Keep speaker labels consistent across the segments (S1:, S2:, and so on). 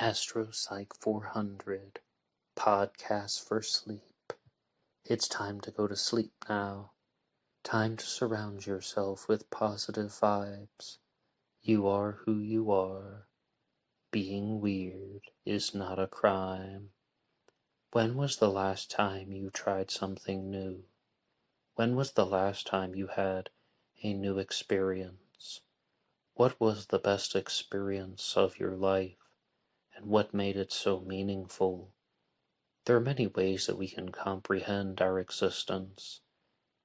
S1: AstroPsych 400, podcast for sleep. It's time to go to sleep now. Time to surround yourself with positive vibes. You are who you are. Being weird is not a crime. When was the last time you tried something new? When was the last time you had a new experience? What was the best experience of your life? And what made it so meaningful? There are many ways that we can comprehend our existence.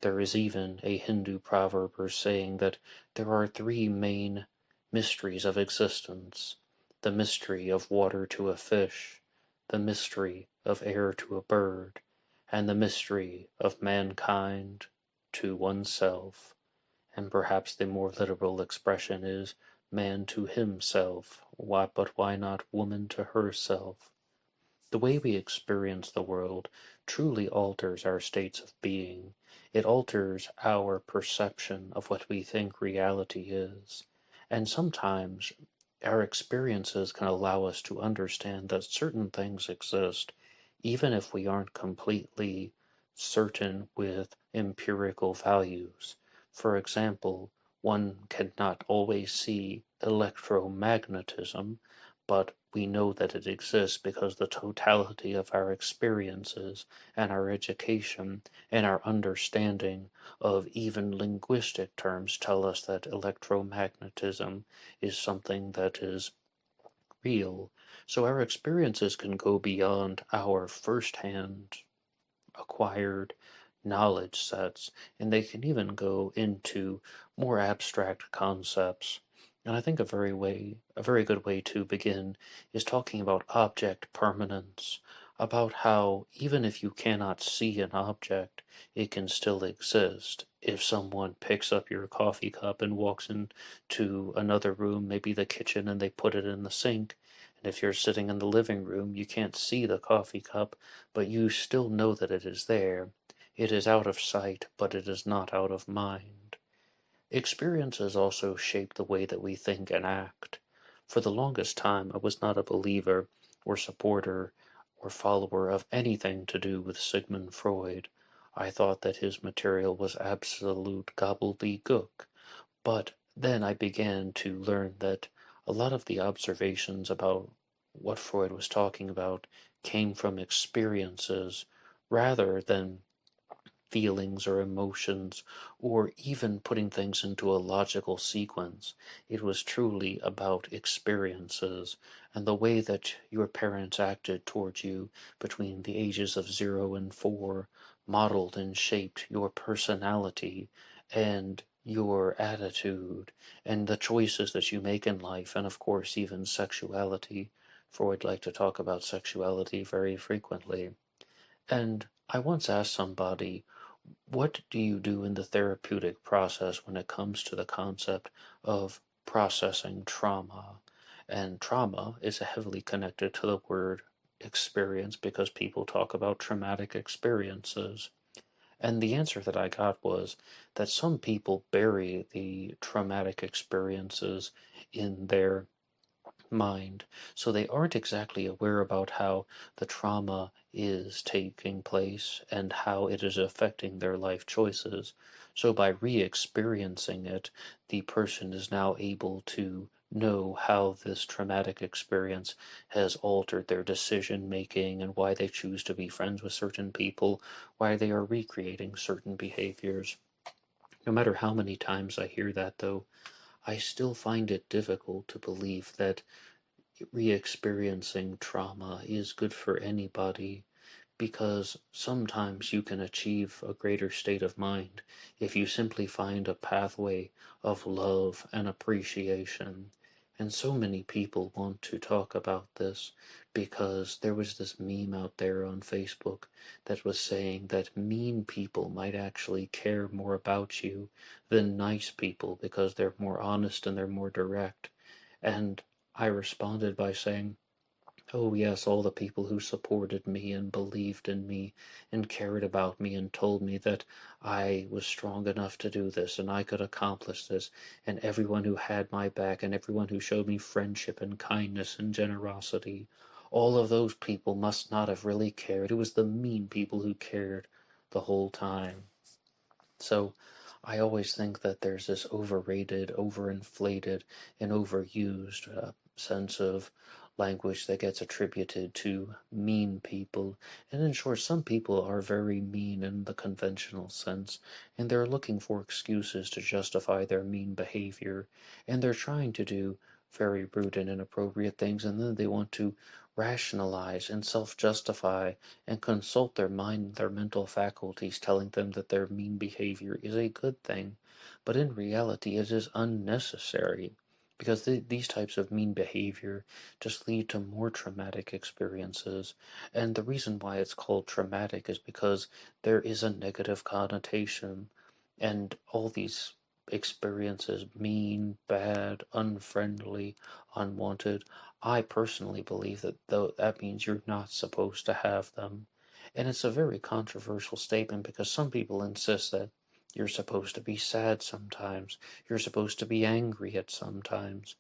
S1: There is even a Hindu proverb or saying that there are three main mysteries of existence: the mystery of water to a fish, the mystery of air to a bird, and the mystery of mankind to oneself. And perhaps the more literal expression is man to himself, but why not woman to herself? The way we experience the world truly alters our states of being. It alters our perception of what we think reality is. And sometimes our experiences can allow us to understand that certain things exist, even if we aren't completely certain with empirical values. For example, one cannot always see electromagnetism, but we know that it exists because the totality of our experiences and our education and our understanding of even linguistic terms tell us that electromagnetism is something that is real. So our experiences can go beyond our first-hand acquired knowledge sets, and they can even go into more abstract concepts. And I think a very good way to begin is talking about object permanence, about how even if you cannot see an object, it can still exist. If someone picks up your coffee cup and walks into another room, maybe the kitchen, and they put it in the sink, and if you're sitting in the living room, you can't see the coffee cup, but you still know that it is there. It is out of sight, but it is not out of mind. Experiences also shape the way that we think and act. For the longest time, I was not a believer or supporter or follower of anything to do with Sigmund Freud. I thought that his material was absolute gobbledygook. But then I began to learn that a lot of the observations about what Freud was talking about came from experiences rather than feelings or emotions, or even putting things into a logical sequence. It was truly about experiences and the way that your parents acted towards you between the ages of 0 and 4 modeled and shaped your personality and your attitude and the choices that you make in life, and of course even sexuality. Freud liked to talk about sexuality very frequently. And I once asked somebody, what do you do in the therapeutic process when it comes to the concept of processing trauma? And trauma is heavily connected to the word experience because people talk about traumatic experiences. And the answer that I got was that some people bury the traumatic experiences in their mind, so they aren't exactly aware about how the trauma is taking place and how it is affecting their life choices. So by re-experiencing it, the person is now able to know how this traumatic experience has altered their decision making and why they choose to be friends with certain people, why they are recreating certain behaviors. No matter how many times I hear that, though, I still find it difficult to believe that re-experiencing trauma is good for anybody, because sometimes you can achieve a greater state of mind if you simply find a pathway of love and appreciation. And so many people want to talk about this because there was this meme out there on Facebook that was saying that mean people might actually care more about you than nice people because they're more honest and they're more direct. And I responded by saying, Oh, yes, all the people who supported me and believed in me and cared about me and told me that I was strong enough to do this and I could accomplish this, and everyone who had my back and everyone who showed me friendship and kindness and generosity. All of those people must not have really cared. It was the mean people who cared the whole time. So I always think that there's this overrated, overinflated, and overused sense of language that gets attributed to mean people. And in short, some people are very mean in the conventional sense, and they're looking for excuses to justify their mean behavior, and they're trying to do very rude and inappropriate things, and then they want to rationalize and self-justify and consult their mind, their mental faculties, telling them that their mean behavior is a good thing. But in reality, it is unnecessary because these types of mean behavior just lead to more traumatic experiences. And the reason why it's called traumatic is because there is a negative connotation, and all these experiences, mean, bad, unfriendly, unwanted, I personally believe that though that means you're not supposed to have them. And it's a very controversial statement because some people insist that you're supposed to be sad sometimes, you're supposed to be angry at sometimes.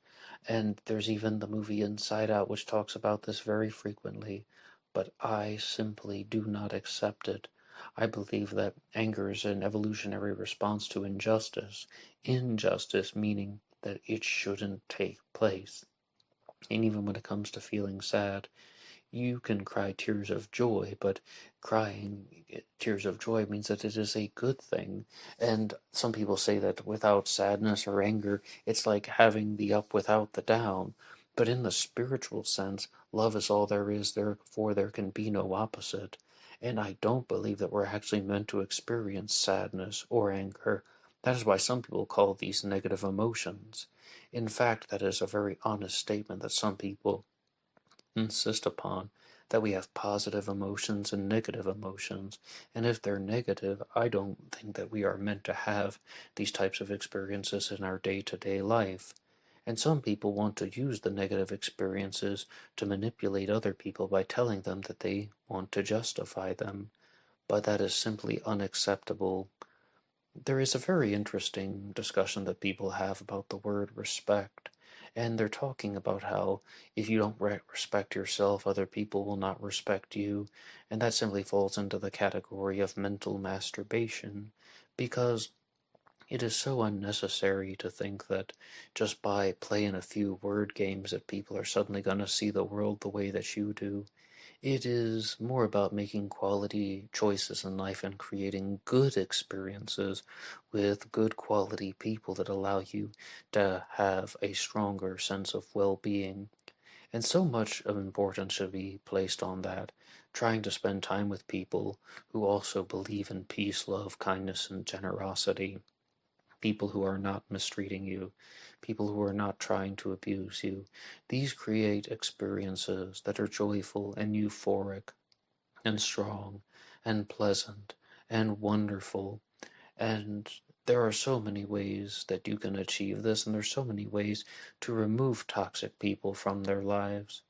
S1: And there's even the movie Inside Out, which talks about this very frequently. But I simply do not accept it. I believe that anger is an evolutionary response to injustice. Injustice meaning that it shouldn't take place. And even when it comes to feeling sad, you can cry tears of joy, but crying tears of joy means that it is a good thing. And some people say that without sadness or anger, it's like having the up without the down. But in the spiritual sense, love is all there is, therefore there can be no opposite. And I don't believe that we're actually meant to experience sadness or anger. That is why some people call these negative emotions. In fact, that is a very honest statement that some people insist upon, that we have positive emotions and negative emotions. And if they're negative, I don't think that we are meant to have these types of experiences in our day-to-day life. And some people want to use the negative experiences to manipulate other people by telling them that they want to justify them. But that is simply unacceptable. There is a very interesting discussion that people have about the word respect, and they're talking about how if you don't respect yourself, other people will not respect you, and that simply falls into the category of mental masturbation, because it is so unnecessary to think that just by playing a few word games that people are suddenly going to see the world the way that you do. It is more about making quality choices in life and creating good experiences with good quality people that allow you to have a stronger sense of well-being. And so much of importance should be placed on that, trying to spend time with people who also believe in peace, love, kindness, and generosity, people who are not mistreating you, people who are not trying to abuse you. These create experiences that are joyful and euphoric and strong and pleasant and wonderful. And there are so many ways that you can achieve this, and there's so many ways to remove toxic people from their lives.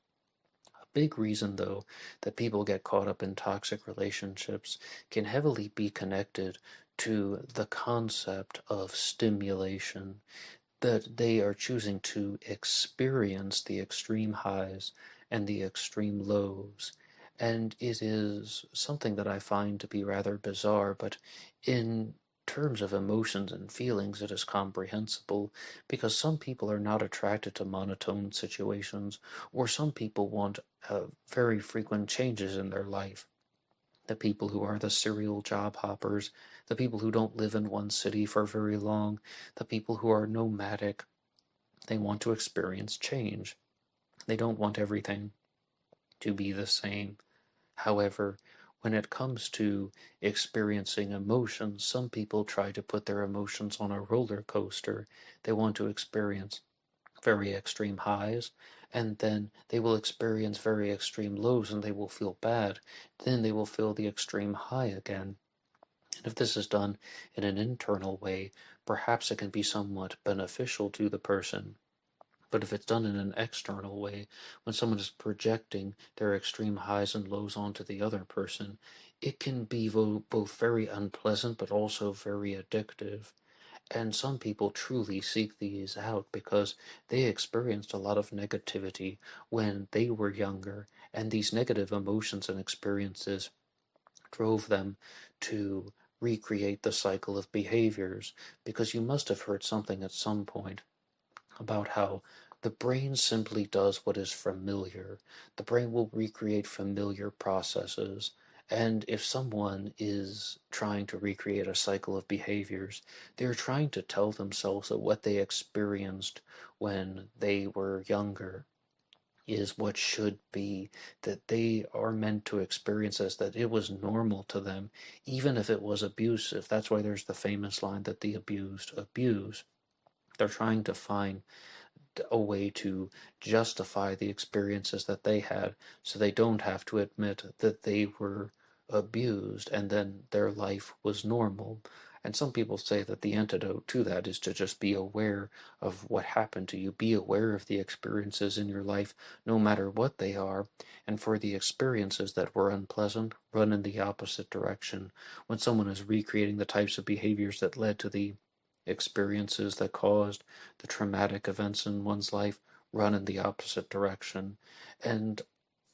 S1: A big reason, though, that people get caught up in toxic relationships can heavily be connected to the concept of stimulation, that they are choosing to experience the extreme highs and the extreme lows. And it is something that I find to be rather bizarre, but in terms of emotions and feelings, it is comprehensible because some people are not attracted to monotone situations, or some people want very frequent changes in their life. The people who are the serial job hoppers, the people who don't live in one city for very long, the people who are nomadic. They want to experience change. They don't want everything to be the same. However, when it comes to experiencing emotions, some people try to put their emotions on a roller coaster. They want to experience very extreme highs, and then they will experience very extreme lows and they will feel bad. Then they will feel the extreme high again. And if this is done in an internal way, perhaps it can be somewhat beneficial to the person. But if it's done in an external way, when someone is projecting their extreme highs and lows onto the other person, it can be both very unpleasant but also very addictive. And some people truly seek these out because they experienced a lot of negativity when they were younger, and these negative emotions and experiences drove them to recreate the cycle of behaviors. Because you must have heard something at some point about how the brain simply does what is familiar. The brain will recreate familiar processes. And if someone is trying to recreate a cycle of behaviors, they're trying to tell themselves that what they experienced when they were younger is what should be, that they are meant to experience as that it was normal to them, even if it was abusive. That's why there's the famous line that the abused abuse. They're trying to find a way to justify the experiences that they had so they don't have to admit that they were abused and then their life was normal. And some people say that the antidote to that is to just be aware of what happened to you, be aware of the experiences in your life, no matter what they are, and for the experiences that were unpleasant, run in the opposite direction. When someone is recreating the types of behaviors that led to the experiences that caused the traumatic events in one's life, run in the opposite direction. And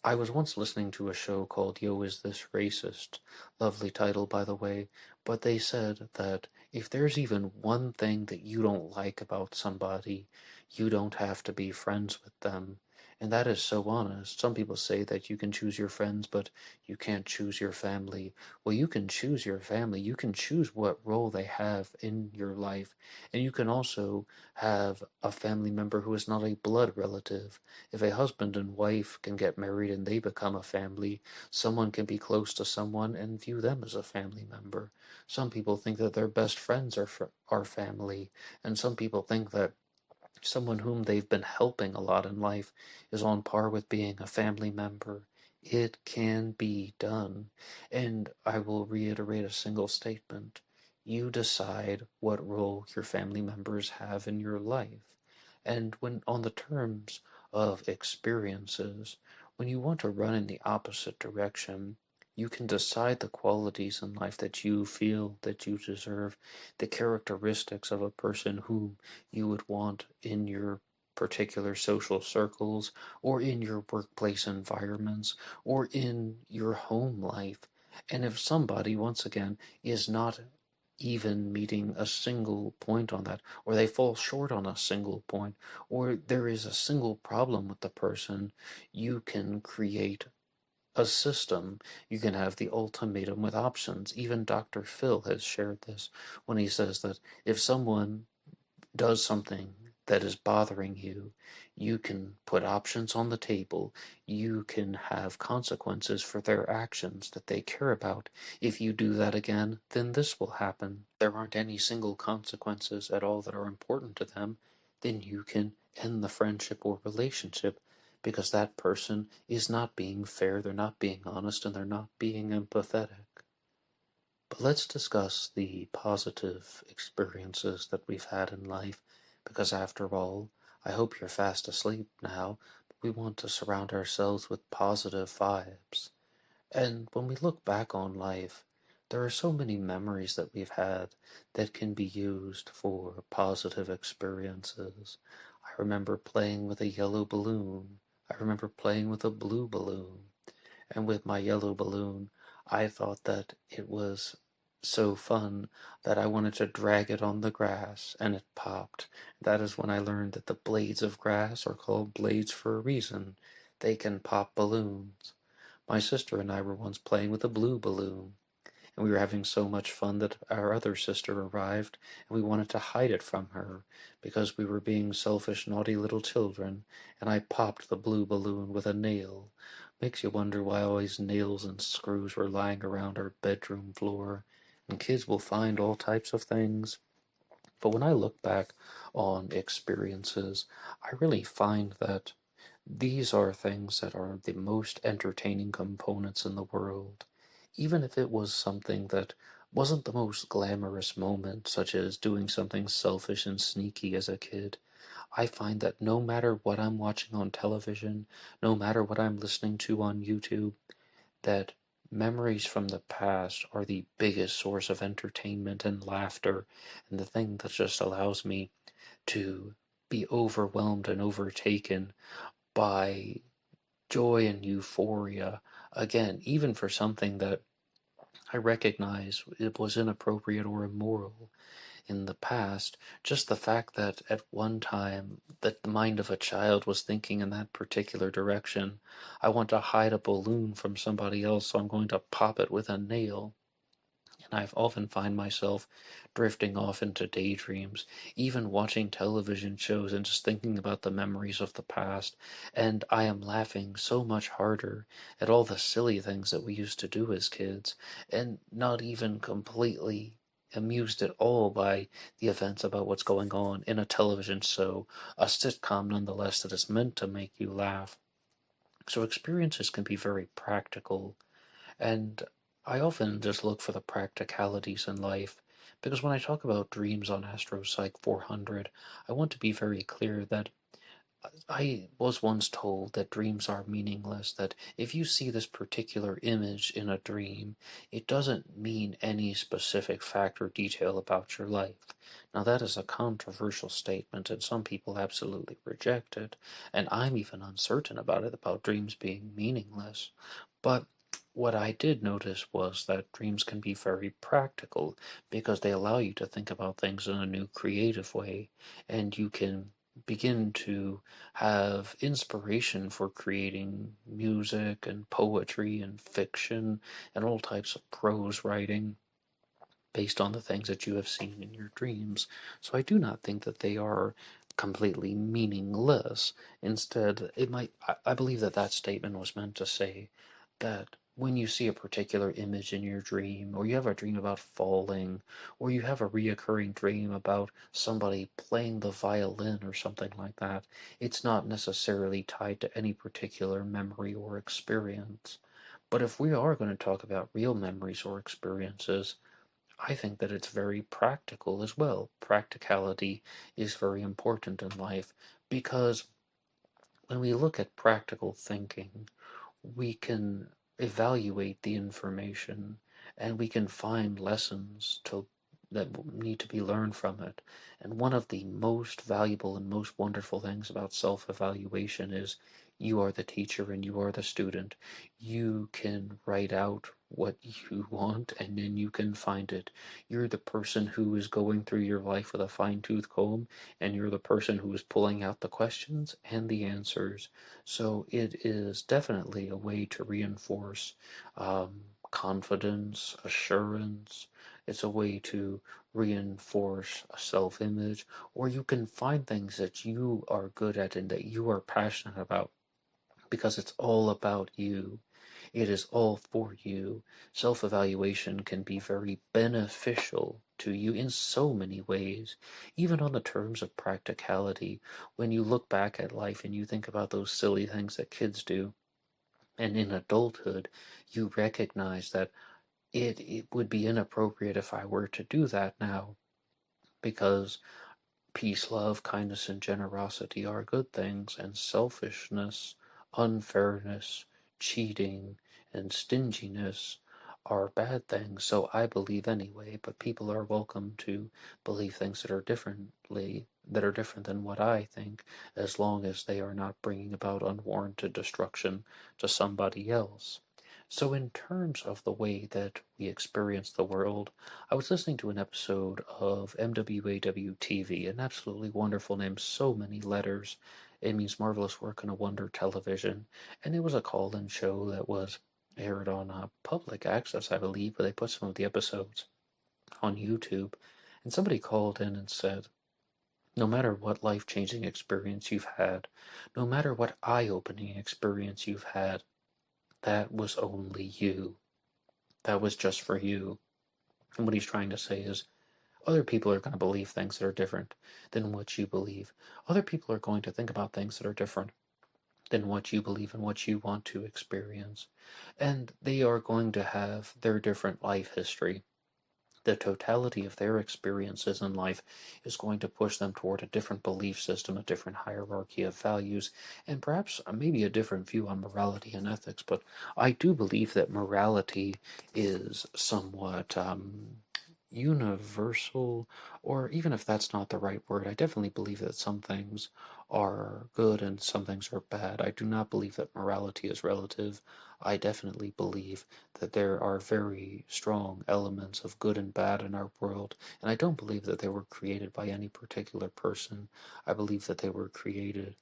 S1: I was once listening to a show called Yo, Is This Racist? Lovely title, by the way. But they said that if there's even one thing that you don't like about somebody, you don't have to be friends with them. And that is so honest. Some people say that you can choose your friends, but you can't choose your family. Well, you can choose your family. You can choose what role they have in your life. And you can also have a family member who is not a blood relative. If a husband and wife can get married and they become a family, someone can be close to someone and view them as a family member. Some people think that their best friends are family, and some people think that someone whom they've been helping a lot in life is on par with being a family member. It can be done. And I will reiterate a single statement. You decide what role your family members have in your life. And when on the terms of experiences, when you want to run in the opposite direction, you can decide the qualities in life that you feel that you deserve, the characteristics of a person whom you would want in your particular social circles, or in your workplace environments, or in your home life. And if somebody, once again, is not even meeting a single point on that, or they fall short on a single point, or there is a single problem with the person, you can create a system. You can have the ultimatum with options. Even Dr. Phil has shared this when he says that if someone does something that is bothering you, you can put options on the table. You can have consequences for their actions that they care about. If you do that again, then this will happen. There aren't any single consequences at all that are important to them, then you can end the friendship or relationship because that person is not being fair, they're not being honest, and they're not being empathetic. But let's discuss the positive experiences that we've had in life, because after all, I hope you're fast asleep now, but we want to surround ourselves with positive vibes. And when we look back on life, there are so many memories that we've had that can be used for positive experiences. I remember playing with a yellow balloon. I remember playing with a blue balloon. And with my yellow balloon, I thought that it was so fun that I wanted to drag it on the grass, and it popped. That is when I learned that the blades of grass are called blades for a reason. They can pop balloons. My sister and I were once playing with a blue balloon, and we were having so much fun that our other sister arrived, and we wanted to hide it from her, because we were being selfish, naughty little children, and I popped the blue balloon with a nail. Makes you wonder why all these nails and screws were lying around our bedroom floor, and kids will find all types of things. But when I look back on experiences, I really find that these are things that are the most entertaining components in the world. Even if it was something that wasn't the most glamorous moment, such as doing something selfish and sneaky as a kid, I find that no matter what I'm watching on television, no matter what I'm listening to on YouTube, that memories from the past are the biggest source of entertainment and laughter, and the thing that just allows me to be overwhelmed and overtaken by joy and euphoria. Again, even for something that I recognize it was inappropriate or immoral in the past, just the fact that at one time that the mind of a child was thinking in that particular direction. I want to hide a balloon from somebody else, so I'm going to pop it with a nail. And I've often find myself drifting off into daydreams, even watching television shows and just thinking about the memories of the past. And I am laughing so much harder at all the silly things that we used to do as kids, and not even completely amused at all by the events about what's going on in a television show, a sitcom nonetheless that is meant to make you laugh. So experiences can be very practical, and I often just look for the practicalities in life, because when I talk about dreams on AstroPsych 400, I want to be very clear that I was once told that dreams are meaningless, that if you see this particular image in a dream, it doesn't mean any specific fact or detail about your life. Now, that is a controversial statement, and some people absolutely reject it, and I'm even uncertain about it, about dreams being meaningless. But what I did notice was that dreams can be very practical because they allow you to think about things in a new creative way, and you can begin to have inspiration for creating music and poetry and fiction and all types of prose writing based on the things that you have seen in your dreams. So I do not think that they are completely meaningless. Instead, I believe that that statement was meant to say that when you see a particular image in your dream, or you have a dream about falling, or you have a reoccurring dream about somebody playing the violin or something like that, it's not necessarily tied to any particular memory or experience. But if we are going to talk about real memories or experiences, I think that it's very practical as well. Practicality is very important in life because when we look at practical thinking, we can evaluate the information and we can find lessons that need to be learned from it. And one of the most valuable and most wonderful things about self-evaluation is you are the teacher and you are the student. You can write out what you want and then you can find it. You're the person who is going through your life with a fine-tooth comb, and you're the person who is pulling out the questions and the answers. So it is definitely a way to reinforce confidence, assurance. It's a way to reinforce a self-image, or you can find things that you are good at and that you are passionate about because it's all about you. It is all for you. Self-evaluation can be very beneficial to you in so many ways, even on the terms of practicality. When you look back at life and you think about those silly things that kids do, and in adulthood, you recognize that it would be inappropriate if I were to do that now, because peace, love, kindness, and generosity are good things, and selfishness, unfairness, cheating, and stinginess are bad things. So I believe anyway, but people are welcome to believe things that are different than what I think, as long as they are not bringing about unwarranted destruction to somebody else. So in terms of the way that we experience the world, I was listening to an episode of MWAW TV, an absolutely wonderful name, so many letters. It means marvelous work on a wonder television. And it was a call-in show that was aired on public access, I believe, but they put some of the episodes on YouTube. And somebody called in and said, no matter what life-changing experience you've had, no matter what eye-opening experience you've had, that was only you. That was just for you. And what he's trying to say is, other people are going to believe things that are different than what you believe. Other people are going to think about things that are different than what you believe and what you want to experience. And they are going to have their different life history. the totality of their experiences in life is going to push them toward a different belief system, a different hierarchy of values, and perhaps maybe a different view on morality and ethics. But I do believe that morality is somewhat universal, or even if that's not the right word, I definitely believe that some things are good and some things are bad. I do not believe that morality is relative. I definitely believe that there are very strong elements of good and bad in our world, and I don't believe that they were created by any particular person. I believe that they were created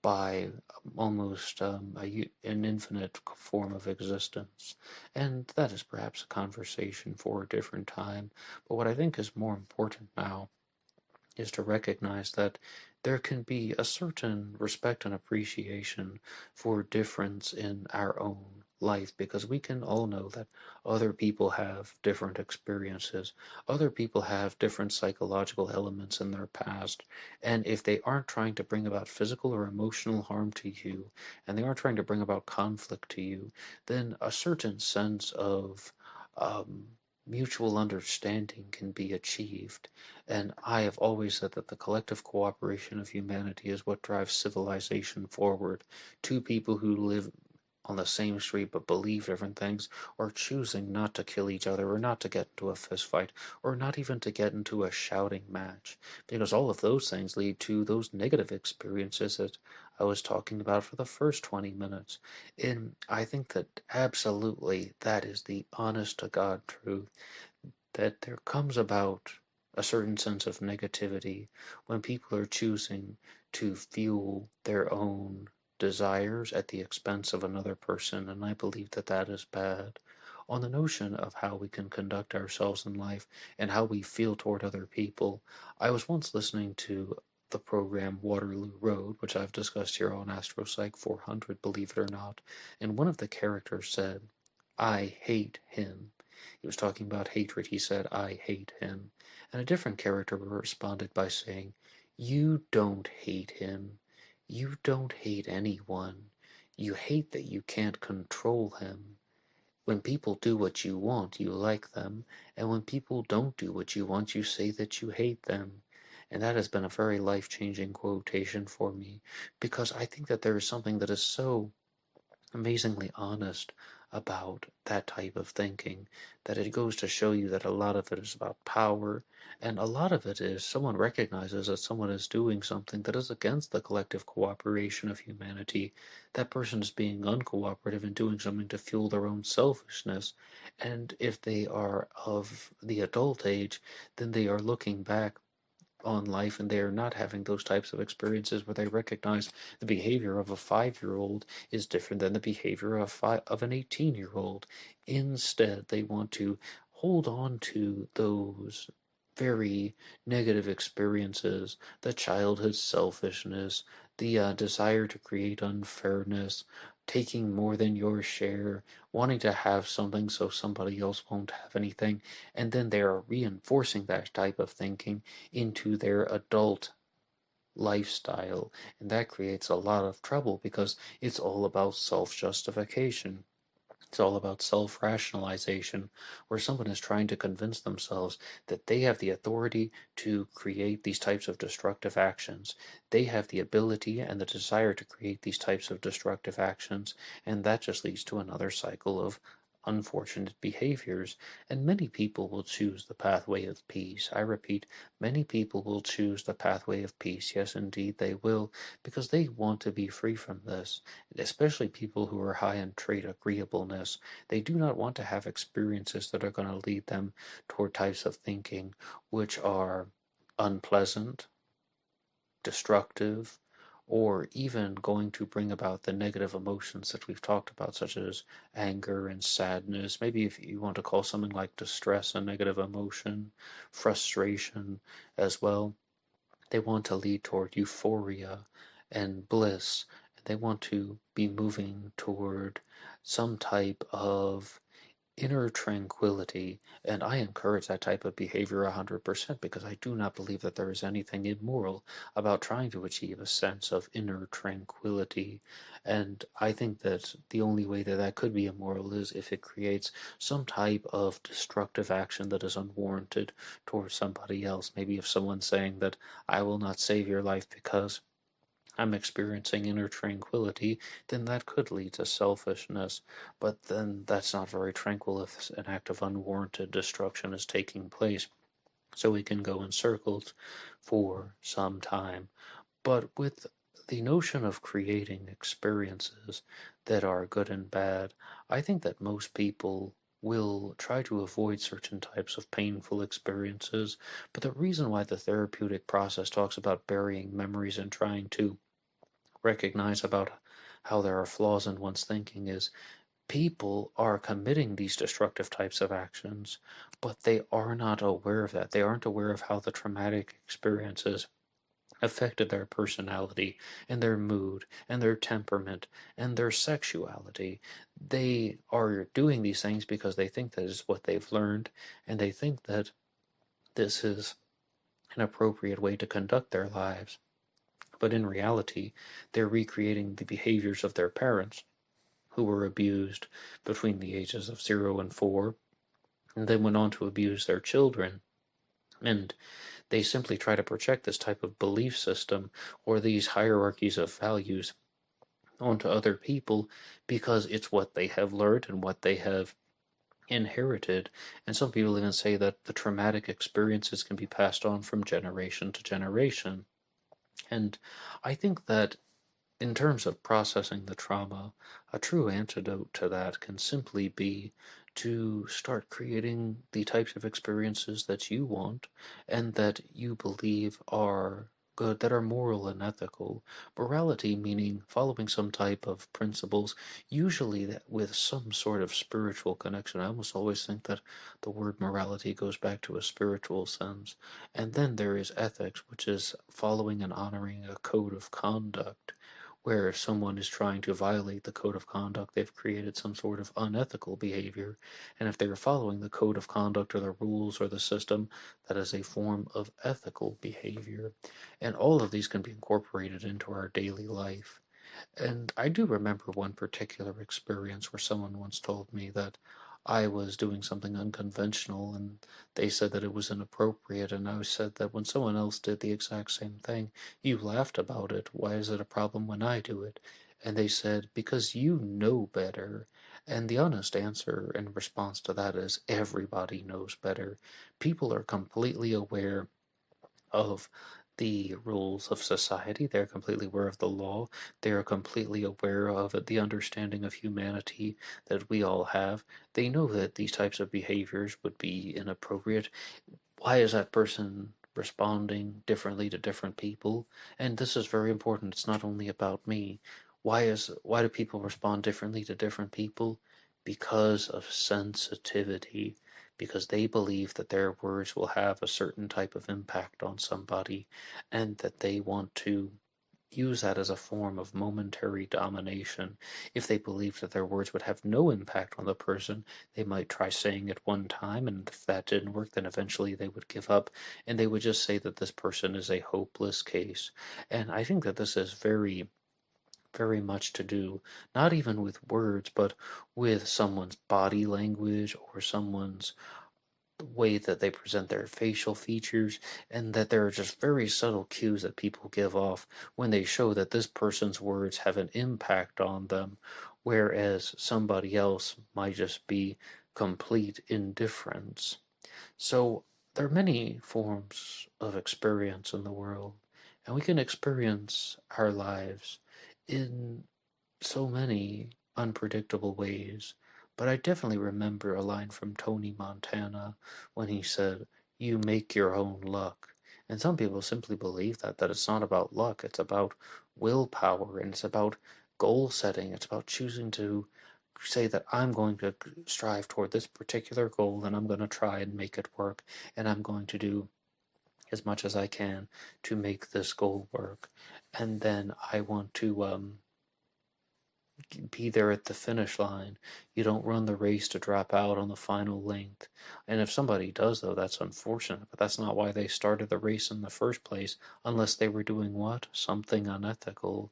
S1: by almost an infinite form of existence. And that is perhaps a conversation for a different time. But what I think is more important now is to recognize that there can be a certain respect and appreciation for difference in our own life, because we can all know that other people have different experiences, other people have different psychological elements in their past, and if they aren't trying to bring about physical or emotional harm to you, and they aren't trying to bring about conflict to you, then a certain sense of um, mutual understanding can be achieved. And I have always said that the collective cooperation of humanity is what drives civilization forward. Two people who live on the same street but believe different things, or choosing not to kill each other, or not to get into a fist fight, or not even to get into a shouting match, because all of those things lead to those negative experiences that I was talking about for the first 20 minutes. And I think that absolutely that is the honest to God truth, that there comes about a certain sense of negativity when people are choosing to fuel their own desires at the expense of another person, and I believe that that is bad. On the notion of how we can conduct ourselves in life and how we feel toward other people, I was once listening to the program Waterloo Road, which I've discussed here on AstroPsych 400, believe it or not, and one of the characters said, "I hate him." He was talking about hatred. He said, "I hate him." And a different character responded by saying, "You don't hate him. You don't hate anyone. You hate that you can't control him. When people do what you want, you like them. And when people don't do what you want, you say that you hate them." And that has been a very life-changing quotation for me, because I think that there is something that is so amazingly honest about that type of thinking, that it goes to show you that a lot of it is about power, and a lot of it is someone recognizes that someone is doing something that is against the collective cooperation of humanity. That person is being uncooperative and doing something to fuel their own selfishness, and if they are of the adult age, then they are looking back on life and they are not having those types of experiences where they recognize the behavior of a 5-year-old is different than the behavior of an 18-year-old. Instead, they want to hold on to those very negative experiences, the childhood selfishness, the desire to create unfairness, taking more than your share, wanting to have something so somebody else won't have anything, and then they are reinforcing that type of thinking into their adult lifestyle, and that creates a lot of trouble because it's all about self-justification. It's all about self-rationalization, where someone is trying to convince themselves that they have the authority to create these types of destructive actions. They have the ability and the desire to create these types of destructive actions, and that just leads to another cycle of unfortunate behaviors. And many people will choose the pathway of peace. I repeat, many people will choose the pathway of peace. Yes, indeed, they will, because they want to be free from this, especially people who are high in trait agreeableness. They do not want to have experiences that are going to lead them toward types of thinking which are unpleasant, destructive, or even going to bring about the negative emotions that we've talked about, such as anger and sadness. Maybe if you want to call something like distress a negative emotion, frustration as well. They want to lead toward euphoria and bliss. They want to be moving toward some type of inner tranquility, and I encourage that type of behavior 100% because I do not believe that there is anything immoral about trying to achieve a sense of inner tranquility. And I think that the only way that that could be immoral is if it creates some type of destructive action that is unwarranted towards somebody else. Maybe if someone's saying that I will not save your life because I'm experiencing inner tranquility, then that could lead to selfishness. But then that's not very tranquil if an act of unwarranted destruction is taking place. So we can go in circles for some time. But with the notion of creating experiences that are good and bad, I think that most people will try to avoid certain types of painful experiences. But the reason why the therapeutic process talks about burying memories and trying to recognize about how there are flaws in one's thinking is people are committing these destructive types of actions, but they are not aware of that. They aren't aware of how the traumatic experiences affected their personality and their mood and their temperament and their sexuality. They are doing these things because they think that is what they've learned, and they think that this is an appropriate way to conduct their lives. But in reality, they're recreating the behaviors of their parents, who were abused between the ages of 0 and 4, and then went on to abuse their children. And they simply try to project this type of belief system or these hierarchies of values onto other people because it's what they have learned and what they have inherited. And some people even say that the traumatic experiences can be passed on from generation to generation. And I think that in terms of processing the trauma, a true antidote to that can simply be to start creating the types of experiences that you want and that you believe are good, that are moral and ethical. Morality meaning following some type of principles, usually that with some sort of spiritual connection. I almost always think that the word morality goes back to a spiritual sense. And then there is ethics, which is following and honoring a code of conduct where if someone is trying to violate the code of conduct, they've created some sort of unethical behavior. And if they're following the code of conduct or the rules or the system, that is a form of ethical behavior. And all of these can be incorporated into our daily life. And I do remember one particular experience where someone once told me that I was doing something unconventional and they said that it was inappropriate. And I said that when someone else did the exact same thing, you laughed about it. Why is it a problem when I do it? And they said, because you know better. And the honest answer in response to that is everybody knows better. People are completely aware of the rules of society. They're completely aware of the law. They are completely aware of the understanding of humanity that we all have. They know that these types of behaviors would be inappropriate. Why is that person responding differently to different people? And this is very important. It's not only about me. Why do people respond differently to different people? Because of sensitivity, because they believe that their words will have a certain type of impact on somebody and that they want to use that as a form of momentary domination. If they believe that their words would have no impact on the person, they might try saying it one time, and if that didn't work, then eventually they would give up and they would just say that this person is a hopeless case. And I think that this is very very much to do, not even with words, but with someone's body language or someone's way that they present their facial features, and that there are just very subtle cues that people give off when they show that this person's words have an impact on them, whereas somebody else might just be complete indifference. So there are many forms of experience in the world, and we can experience our lives in so many unpredictable ways. But I definitely remember a line from Tony Montana when he said, "You make your own luck." And some people simply believe that it's not about luck, it's about willpower, and it's about goal setting. It's about choosing to say that I'm going to strive toward this particular goal and I'm going to try and make it work, and I'm going to do as much as I can to make this goal work. And then I want to be there at the finish line. You don't run the race to drop out on the final length. And if somebody does, though, that's unfortunate, but that's not why they started the race in the first place, unless they were doing what? Something unethical.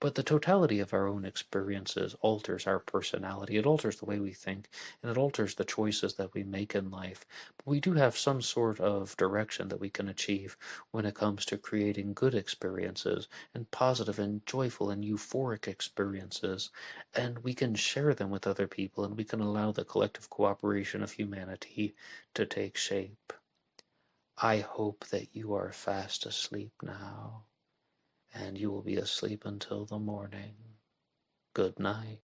S1: But the totality of our own experiences alters our personality. It alters the way we think, and it alters the choices that we make in life. But we do have some sort of direction that we can achieve when it comes to creating good experiences and positive and joyful and euphoric experiences, and we can share them with other people, and we can allow the collective cooperation of humanity to take shape. I hope that you are fast asleep now, and you will be asleep until the morning. Good night.